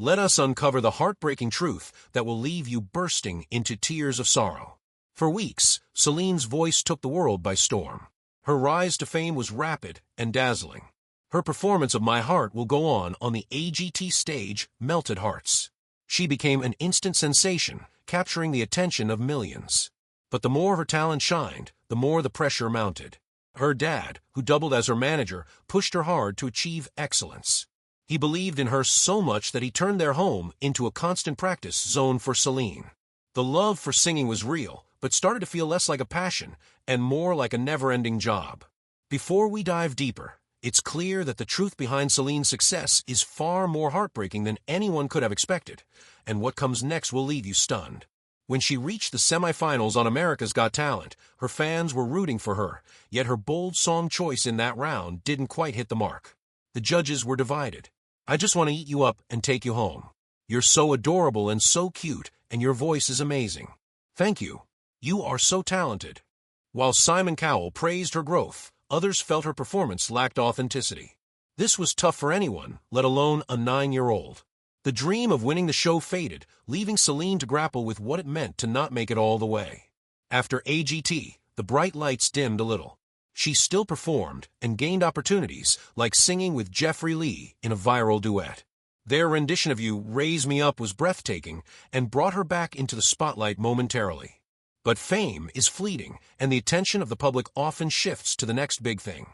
let us uncover the heartbreaking truth that will leave you bursting into tears of sorrow. For weeks, Celine's voice took the world by storm. Her rise to fame was rapid and dazzling. Her performance of My Heart Will Go On the AGT stage melted hearts. She became an instant sensation, capturing the attention of millions. But the more her talent shined, the more the pressure mounted. Her dad, who doubled as her manager, pushed her hard to achieve excellence. He believed in her so much that he turned their home into a constant practice zone for Celine. The love for singing was real, but started to feel less like a passion and more like a never-ending job. Before we dive deeper, it's clear that the truth behind Celine's success is far more heartbreaking than anyone could have expected, and what comes next will leave you stunned. When she reached the semifinals on America's Got Talent, her fans were rooting for her, yet her bold song choice in that round didn't quite hit the mark. The judges were divided. I just want to eat you up and take you home. You're so adorable and so cute, and your voice is amazing. Thank you. You are so talented. While Simon Cowell praised her growth, others felt her performance lacked authenticity. This was tough for anyone, let alone a 9-year-old. The dream of winning the show faded, leaving Celine to grapple with what it meant to not make it all the way. After AGT, the bright lights dimmed a little. She still performed and gained opportunities, like singing with Jeffrey Lee in a viral duet. Their rendition of You Raise Me Up was breathtaking and brought her back into the spotlight momentarily. But fame is fleeting, and the attention of the public often shifts to the next big thing.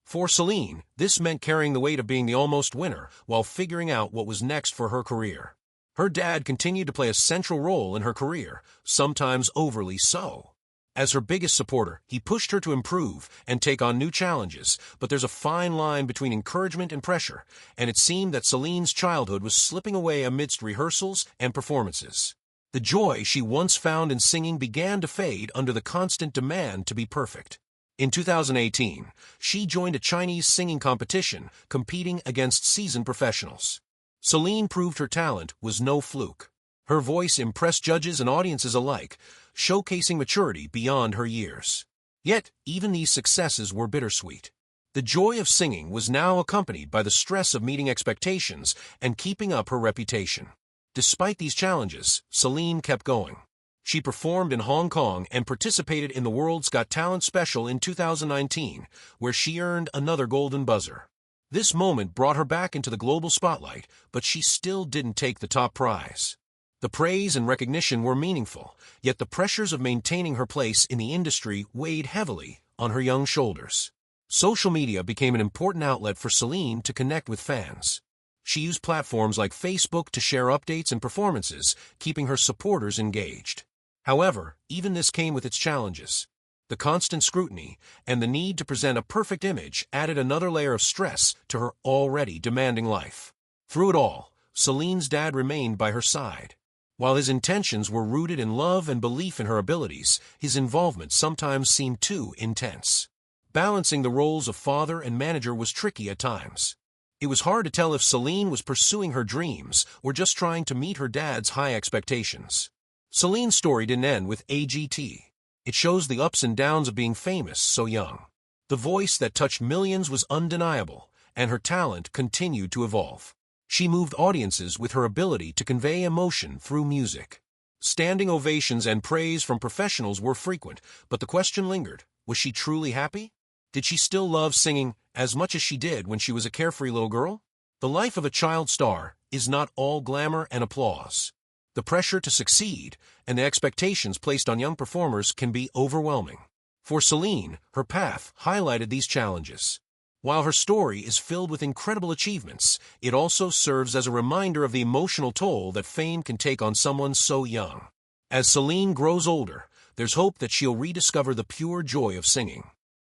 For Celine, this meant carrying the weight of being the almost winner while figuring out what was next for her career. Her dad continued to play a central role in her career, sometimes overly so. As her biggest supporter, he pushed her to improve and take on new challenges, but there's a fine line between encouragement and pressure, and it seemed that Celine's childhood was slipping away amidst rehearsals and performances. The joy she once found in singing began to fade under the constant demand to be perfect. In 2018, she joined a Chinese singing competition, competing against seasoned professionals. Celine proved her talent was no fluke. Her voice impressed judges and audiences alike, showcasing maturity beyond her years. Yet, even these successes were bittersweet. The joy of singing was now accompanied by the stress of meeting expectations and keeping up her reputation. Despite these challenges, Celine kept going. She performed in Hong Kong and participated in the World's Got Talent special in 2019, where she earned another golden buzzer. This moment brought her back into the global spotlight, but she still didn't take the top prize. The praise and recognition were meaningful, yet the pressures of maintaining her place in the industry weighed heavily on her young shoulders. Social media became an important outlet for Celine to connect with fans. She used platforms like Facebook to share updates and performances, keeping her supporters engaged. However, even this came with its challenges. The constant scrutiny and the need to present a perfect image added another layer of stress to her already demanding life. Through it all, Celine's dad remained by her side. While his intentions were rooted in love and belief in her abilities, his involvement sometimes seemed too intense. Balancing the roles of father and manager was tricky at times. It was hard to tell if Celine was pursuing her dreams or just trying to meet her dad's high expectations. Celine's story didn't end with AGT. It shows the ups and downs of being famous so young. The voice that touched millions was undeniable, and her talent continued to evolve. She moved audiences with her ability to convey emotion through music. Standing ovations and praise from professionals were frequent, but the question lingered, was she truly happy? Did she still love singing as much as she did when she was a carefree little girl? The life of a child star is not all glamour and applause. The pressure to succeed and the expectations placed on young performers can be overwhelming. For Celine, her path highlighted these challenges. While her story is filled with incredible achievements, it also serves as a reminder of the emotional toll that fame can take on someone so young. As Celine grows older, there's hope that she'll rediscover the pure joy of singing.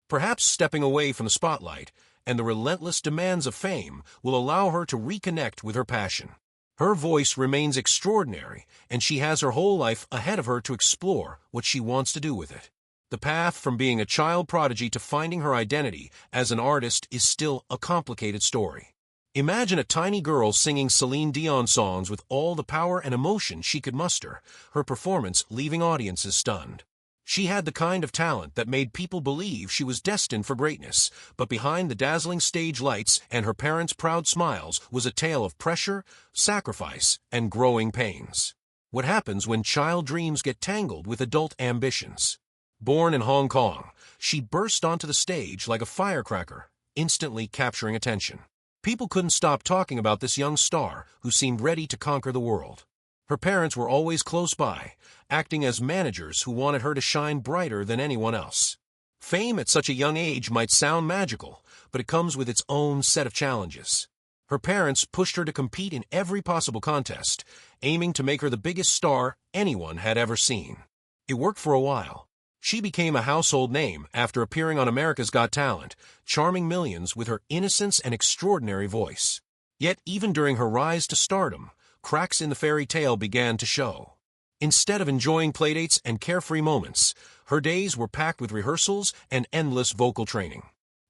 Perhaps stepping away from the spotlight and the relentless demands of fame will allow her to reconnect with her passion. Her voice remains extraordinary, and she has her whole life ahead of her to explore what she wants to do with it. The path from being a child prodigy to finding her identity as an artist is still a complicated story. Imagine a tiny girl singing Celine Dion songs with all the power and emotion she could muster, her performance leaving audiences stunned. She had the kind of talent that made people believe she was destined for greatness, but behind the dazzling stage lights and her parents' proud smiles was a tale of pressure, sacrifice, and growing pains. What happens when child dreams get tangled with adult ambitions? Born in Hong Kong, she burst onto the stage like a firecracker, instantly capturing attention. People couldn't stop talking about this young star who seemed ready to conquer the world. Her parents were always close by, acting as managers who wanted her to shine brighter than anyone else. Fame at such a young age might sound magical, but it comes with its own set of challenges. Her parents pushed her to compete in every possible contest, aiming to make her the biggest star anyone had ever seen. It worked for a while. She became a household name after appearing on America's Got Talent, charming millions with her innocence and extraordinary voice. Yet even during her rise to stardom, cracks in the fairy tale began to show. Instead of enjoying playdates and carefree moments, her days were packed with rehearsals and endless vocal training.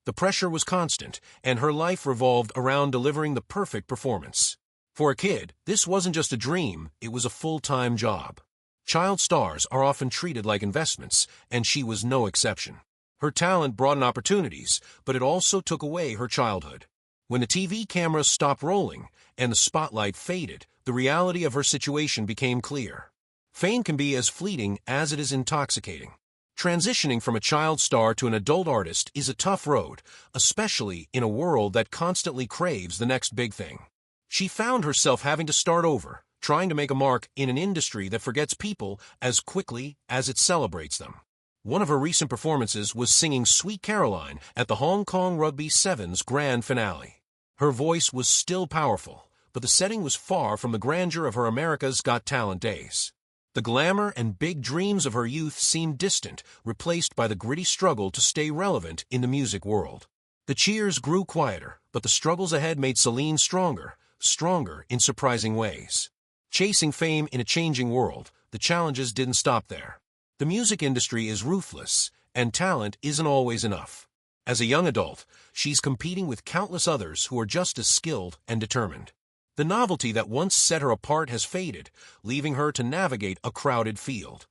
The pressure was constant, and her life revolved around delivering the perfect performance. For a kid, this wasn't just a dream, it was a full-time job. Child stars are often treated like investments, and she was no exception. Her talent brought in opportunities, but it also took away her childhood. When the TV cameras stopped rolling and the spotlight faded, the reality of her situation became clear. Fame can be as fleeting as it is intoxicating. Transitioning from a child star to an adult artist is a tough road, especially in a world that constantly craves the next big thing. She found herself having to start over, trying to make a mark in an industry that forgets people as quickly as it celebrates them. One of her recent performances was singing Sweet Caroline at the Hong Kong Rugby Sevens grand finale. Her voice was still powerful, but the setting was far from the grandeur of her America's Got Talent days. The glamour and big dreams of her youth seemed distant, replaced by the gritty struggle to stay relevant in the music world. The cheers grew quieter, but the struggles ahead made Celine stronger in surprising ways. Chasing fame in a changing world, the challenges didn't stop there. The music industry is ruthless, and talent isn't always enough. As a young adult, she's competing with countless others who are just as skilled and determined. The novelty that once set her apart has faded, leaving her to navigate a crowded field.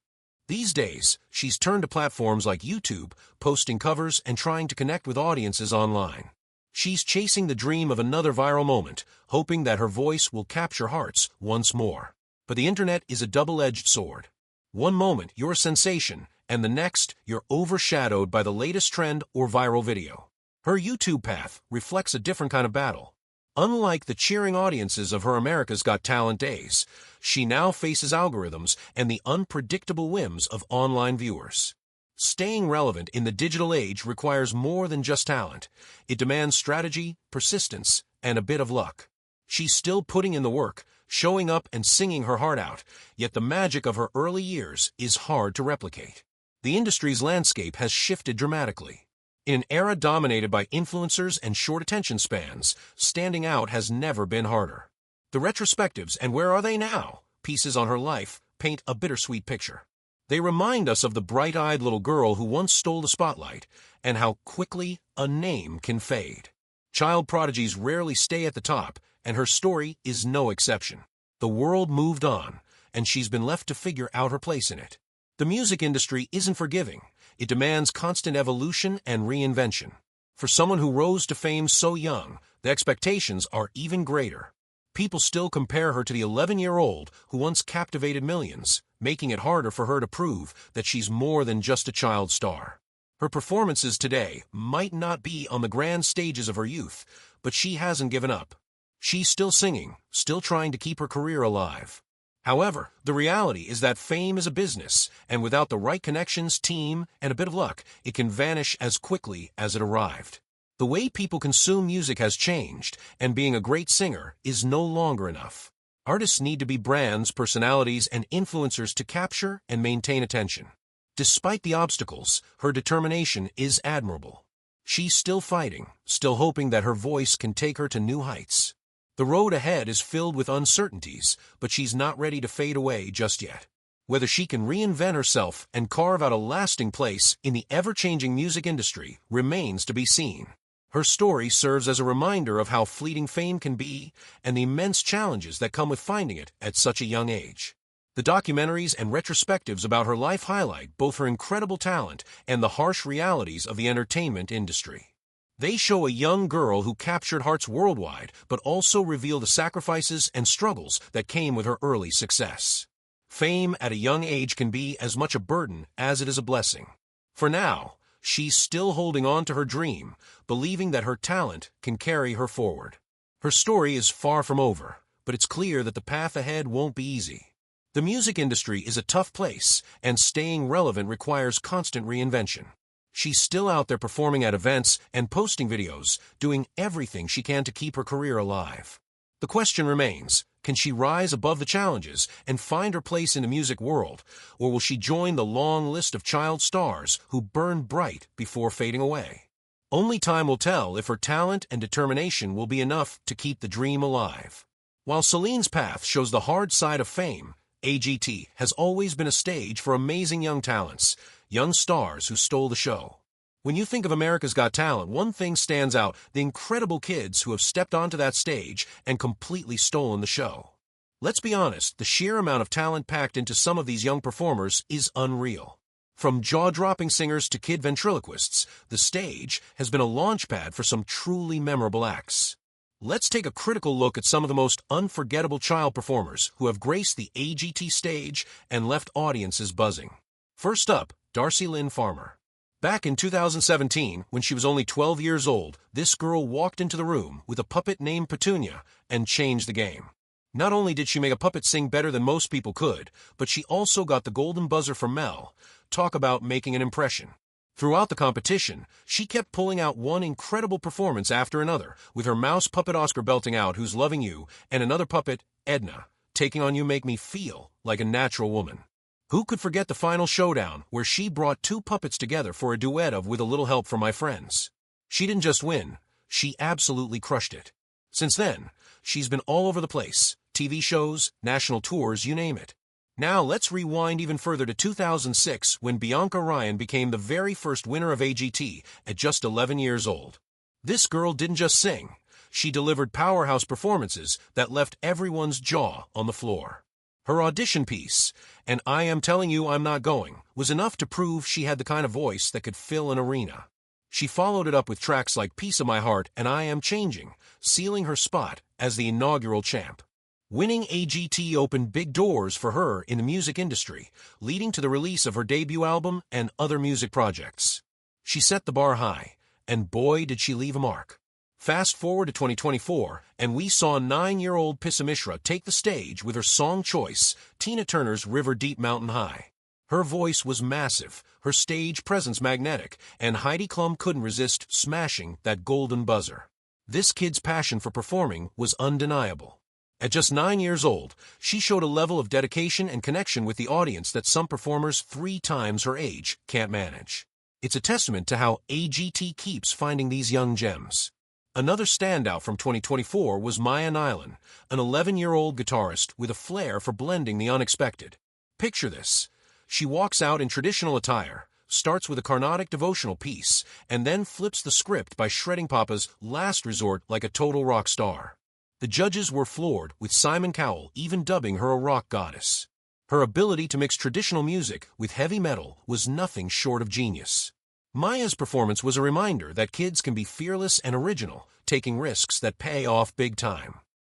These days, she's turned to platforms like YouTube, posting covers and trying to connect with audiences online. She's chasing the dream of another viral moment, hoping that her voice will capture hearts once more. But the internet is a double-edged sword. One moment, you're a sensation, and the next, you're overshadowed by the latest trend or viral video. Her YouTube path reflects a different kind of battle. Unlike the cheering audiences of her America's Got Talent days, she now faces algorithms and the unpredictable whims of online viewers. Staying relevant in the digital age requires more than just talent. It demands strategy, persistence, and a bit of luck. She's still putting in the work, showing up and singing her heart out, yet the magic of her early years is hard to replicate. The industry's landscape has shifted dramatically. In an era dominated by influencers and short attention spans, standing out has never been harder. The retrospectives and Where Are They Now? Pieces on her life paint a bittersweet picture. They remind us of the bright-eyed little girl who once stole the spotlight and how quickly a name can fade. Child prodigies rarely stay at the top, and her story is no exception. The world moved on, and she's been left to figure out her place in it. The music industry isn't forgiving. It demands constant evolution and reinvention. For someone who rose to fame so young, the expectations are even greater. People still compare her to the 11-year-old who once captivated millions, making it harder for her to prove that she's more than just a child star. Her performances today might not be on the grand stages of her youth, but she hasn't given up. She's still singing, still trying to keep her career alive. However, the reality is that fame is a business, and without the right connections, team, and a bit of luck, it can vanish as quickly as it arrived. The way people consume music has changed, and being a great singer is no longer enough. Artists need to be brands, personalities, and influencers to capture and maintain attention. Despite the obstacles, her determination is admirable. She's still fighting, still hoping that her voice can take her to new heights. The road ahead is filled with uncertainties, but she's not ready to fade away just yet. Whether she can reinvent herself and carve out a lasting place in the ever-changing music industry remains to be seen. Her story serves as a reminder of how fleeting fame can be and the immense challenges that come with finding it at such a young age. The documentaries and retrospectives about her life highlight both her incredible talent and the harsh realities of the entertainment industry. They show a young girl who captured hearts worldwide, but also reveal the sacrifices and struggles that came with her early success. Fame at a young age can be as much a burden as it is a blessing. For now, she's still holding on to her dream, believing that her talent can carry her forward. Her story is far from over, but it's clear that the path ahead won't be easy. The music industry is a tough place, and staying relevant requires constant reinvention. She's still out there performing at events and posting videos, doing everything she can to keep her career alive. The question remains, can she rise above the challenges and find her place in the music world, or will she join the long list of child stars who burn bright before fading away? Only time will tell if her talent and determination will be enough to keep the dream alive. While Celine's path shows the hard side of fame, AGT has always been a stage for amazing young talents, young stars who stole the show. When you think of America's Got Talent, one thing stands out: the incredible kids who have stepped onto that stage and completely stolen the show. Let's be honest, the sheer amount of talent packed into some of these young performers is unreal. From jaw-dropping singers to kid ventriloquists, the stage has been a launchpad for some truly memorable acts. Let's take a critical look at some of the most unforgettable child performers who have graced the AGT stage and left audiences buzzing. First up, Darcy Lynn Farmer. Back in 2017, when she was only 12 years old, this girl walked into the room with a puppet named Petunia and changed the game. Not only did she make a puppet sing better than most people could, but she also got the golden buzzer from Mel. Talk about making an impression. Throughout the competition, she kept pulling out one incredible performance after another, with her mouse puppet Oscar belting out Who's Loving You, and another puppet, Edna, taking on You Make Me Feel Like a Natural Woman. Who could forget the final showdown, where she brought two puppets together for a duet of With a Little Help from My Friends? She didn't just win, she absolutely crushed it. Since then, she's been all over the place, TV shows, national tours, you name it. Now let's rewind even further to 2006, when Bianca Ryan became the very first winner of AGT at just 11 years old. This girl didn't just sing, she delivered powerhouse performances that left everyone's jaw on the floor. Her audition piece, And I Am Telling You I'm Not Going, was enough to prove she had the kind of voice that could fill an arena. She followed it up with tracks like Piece of My Heart and I Am Changing, sealing her spot as the inaugural champ. Winning AGT opened big doors for her in the music industry, leading to the release of her debut album and other music projects. She set the bar high, and boy did she leave a mark. Fast forward to 2024, and we saw 9-year-old Pissa Mishra take the stage with her song choice, Tina Turner's River Deep Mountain High. Her voice was massive, her stage presence magnetic, and Heidi Klum couldn't resist smashing that golden buzzer. This kid's passion for performing was undeniable. At just 9 years old, she showed a level of dedication and connection with the audience that some performers 3 times her age can't manage. It's a testament to how AGT keeps finding these young gems. Another standout from 2024 was Maya Nylan, an 11-year-old guitarist with a flair for blending the unexpected. Picture this. She walks out in traditional attire, starts with a Carnatic devotional piece, and then flips the script by shredding Papa's Last Resort like a total rock star. The judges were floored, with Simon Cowell even dubbing her a rock goddess. Her ability to mix traditional music with heavy metal was nothing short of genius. Maya's performance was a reminder that kids can be fearless and original, taking risks that pay off big time.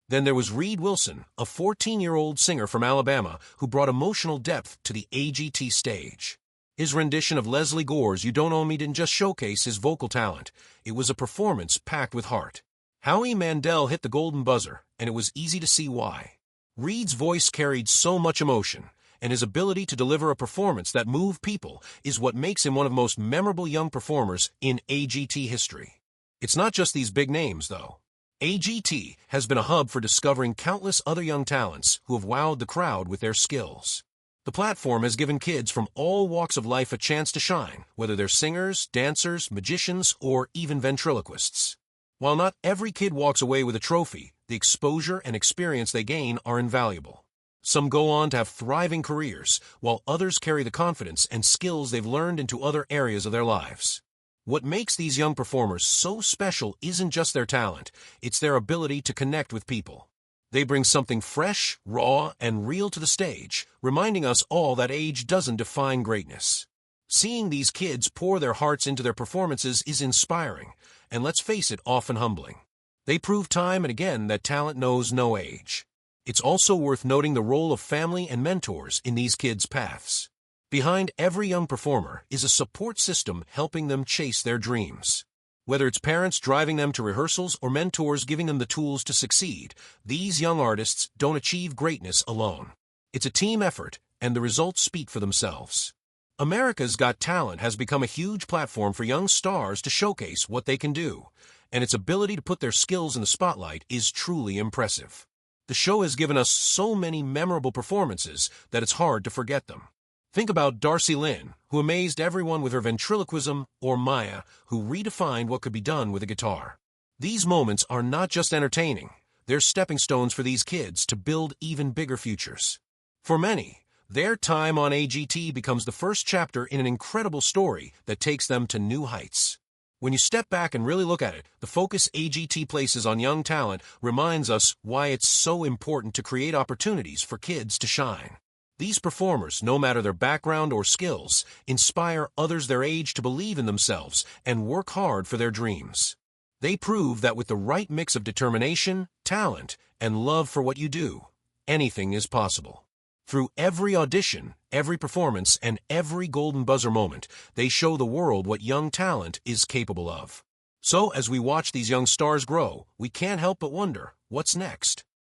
Then there was Reed Wilson, a 14-year-old singer from Alabama who brought emotional depth to the AGT stage. His rendition of Leslie Gore's You Don't Own Me didn't just showcase his vocal talent, it was a performance packed with heart. Howie Mandel hit the golden buzzer, and it was easy to see why. Reed's voice carried so much emotion, and his ability to deliver a performance that moved people is what makes him one of the most memorable young performers in AGT history. It's not just these big names, though. AGT has been a hub for discovering countless other young talents who have wowed the crowd with their skills. The platform has given kids from all walks of life a chance to shine, whether they're singers, dancers, magicians, or even ventriloquists. While not every kid walks away with a trophy, the exposure and experience they gain are invaluable. Some go on to have thriving careers, while others carry the confidence and skills they've learned into other areas of their lives. What makes these young performers so special isn't just their talent, it's their ability to connect with people. They bring something fresh, raw, and real to the stage, reminding us all that age doesn't define greatness. Seeing these kids pour their hearts into their performances is inspiring, and let's face it, often humbling. They prove time and again that talent knows no age. It's also worth noting the role of family and mentors in these kids' paths. Behind every young performer is a support system helping them chase their dreams. Whether it's parents driving them to rehearsals or mentors giving them the tools to succeed, these young artists don't achieve greatness alone. It's a team effort, and the results speak for themselves. America's Got Talent has become a huge platform for young stars to showcase what they can do, and its ability to put their skills in the spotlight is truly impressive. The show has given us so many memorable performances that it's hard to forget them. Think about Darcy Lynn, who amazed everyone with her ventriloquism, or Maya, who redefined what could be done with a guitar. These moments are not just entertaining, they're stepping stones for these kids to build even bigger futures. For many, their time on AGT becomes the first chapter in an incredible story that takes them to new heights. When you step back and really look at it, the focus AGT places on young talent reminds us why it's so important to create opportunities for kids to shine. These performers, no matter their background or skills, inspire others their age to believe in themselves and work hard for their dreams. They prove that with the right mix of determination, talent, and love for what you do, anything is possible. Through every audition, every performance, and every golden buzzer moment, they show the world what young talent is capable of. So, as we watch these young stars grow, we can't help but wonder, what's next?